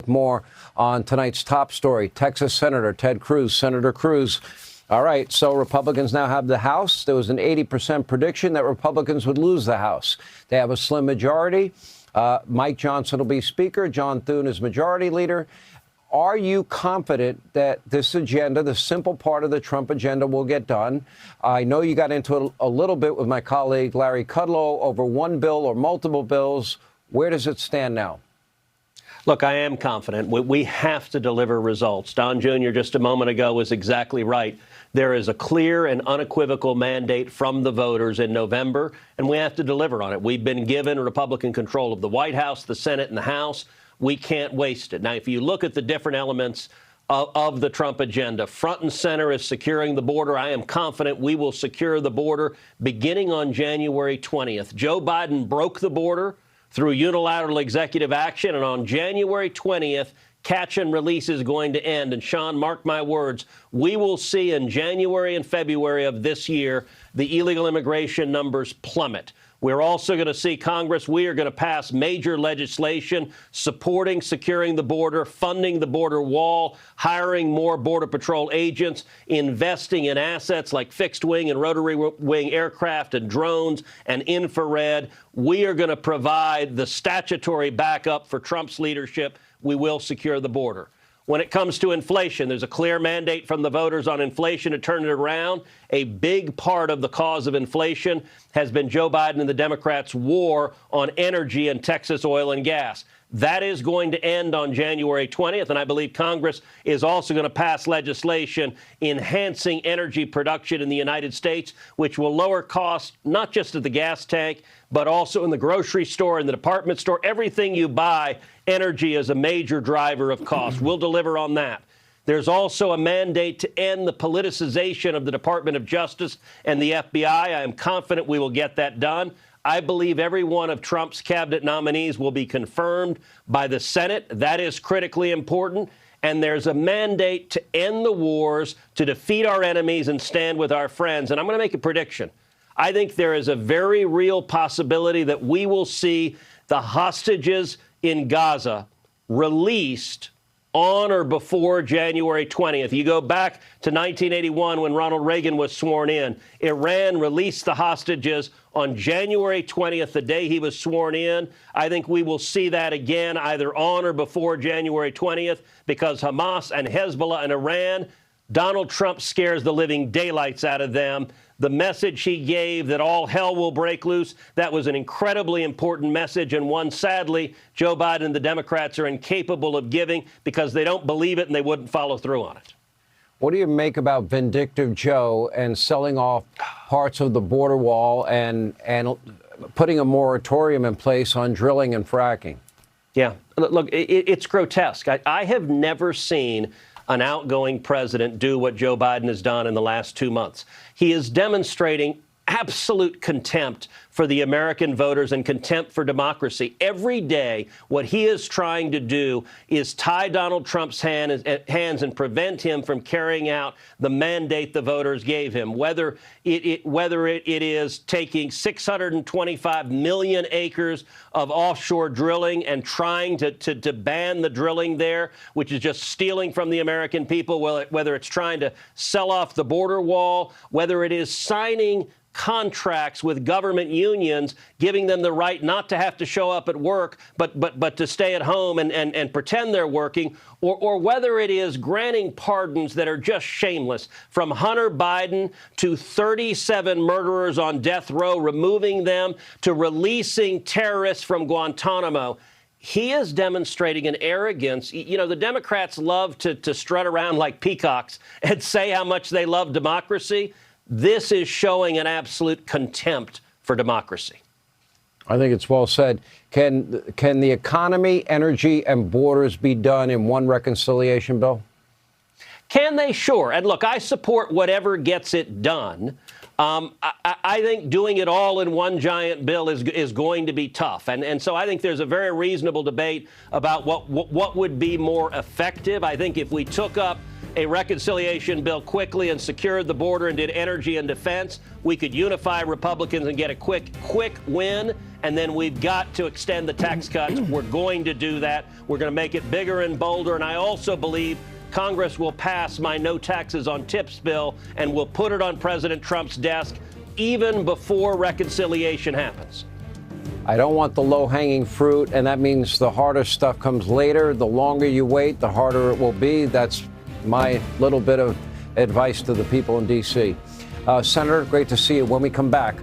more on tonight's top story. Texas Senator Ted Cruz, Senator Cruz. All right, so Republicans now have the House. There was an 80% prediction that Republicans would lose the House. They have a slim majority. Mike Johnson will be Speaker. John Thune is Majority Leader. Are you confident that this agenda, the simple part of the Trump agenda, will get done? I know you got into it a little bit with my colleague Larry Kudlow over one bill or multiple bills. Where does it stand now? Look, I am confident. We have to deliver results. Don Jr. just a moment ago was exactly right. There is a clear and unequivocal mandate from the voters in November, and we have to deliver on it. We've been given Republican control of the White House, the Senate, and the House. We can't waste it. Now, if you look at the different elements of the Trump agenda, front and center is securing the border. I am confident we will secure the border beginning on January 20th. Joe Biden broke the border through unilateral executive action, and on January 20th, catch and release is going to end. And Sean, mark my words, we will see in January and February of this year the illegal immigration numbers plummet. We're also going to see Congress. We are going to pass major legislation supporting securing the border, funding the border wall, hiring more Border Patrol agents, investing in assets like fixed wing and rotary wing aircraft and drones and infrared. We are going to provide the statutory backup for Trump's leadership. We will secure the border. When it comes to inflation, there's a clear mandate from the voters on inflation to turn it around. A big part of the cause of inflation has been Joe Biden and the Democrats' war on energy and Texas oil and gas. That is going to end on January 20th, and I believe Congress is also going to pass legislation enhancing energy production in the United States, which will lower costs not just at the gas tank, but also in the grocery store, in the department store. Everything you buy, energy is a major driver of cost. We'll deliver on that. There's also a mandate to end the politicization of the Department of Justice and the FBI. I am confident we will get that done. I believe every one of Trump's cabinet nominees will be confirmed by the Senate. That is critically important. And there's a mandate to end the wars, to defeat our enemies and stand with our friends. And I'm going to make a prediction. I think there is a very real possibility that we will see the hostages in Gaza released on or before January 20th. You go back to 1981 when Ronald Reagan was sworn in. Iran released the hostages on January 20th, the day he was sworn in. I think we will see that again either on or before January 20th because Hamas and Hezbollah and Iran, Donald Trump scares the living daylights out of them. The message he gave that all hell will break loose, that was an incredibly important message and one, sadly, Joe Biden and the Democrats are incapable of giving because they don't believe it and they wouldn't follow through on it. What do you make about Vindictive Joe and selling off parts of the border wall and putting a moratorium in place on drilling and fracking? Yeah, look, it's grotesque. I have never seen an outgoing president do what Joe Biden has done in the last 2 months. He is demonstrating absolute contempt for the American voters and contempt for democracy. Every day, what he is trying to do is tie Donald Trump's hands and prevent him from carrying out the mandate the voters gave him, whether it is taking 625 million acres of offshore drilling and trying to ban the drilling there, which is just stealing from the American people, whether it's trying to sell off the border wall, whether it is signing contracts with government unions, giving them the right not to have to show up at work, but to stay at home and pretend they're working, or whether it is granting pardons that are just shameless, from Hunter Biden to 37 murderers on death row, removing them, to releasing terrorists from Guantanamo. He is demonstrating an arrogance. You know, the Democrats love to strut around like peacocks and say how much they love democracy. This is showing an absolute contempt for democracy. I think it's well said. Can the economy, energy, and borders be done in one reconciliation bill? Can they? Sure. And look, I support whatever gets it done. I think doing it all in one giant bill is going to be tough. And so I think there's a very reasonable debate about what would be more effective. I think if we took up a reconciliation bill quickly and secured the border and did energy and defense, we could unify Republicans and get a quick win. And then we've got to extend the tax cuts. We're going to do that. We're going to make it bigger and bolder. And I also believe Congress will pass my no taxes on tips bill and will put it on President Trump's desk even before reconciliation happens. I don't want the low-hanging fruit, and that means the harder stuff comes later. The longer you wait, the harder it will be. That's my little bit of advice to the people in D.C. Senator, great to see you. When we come back,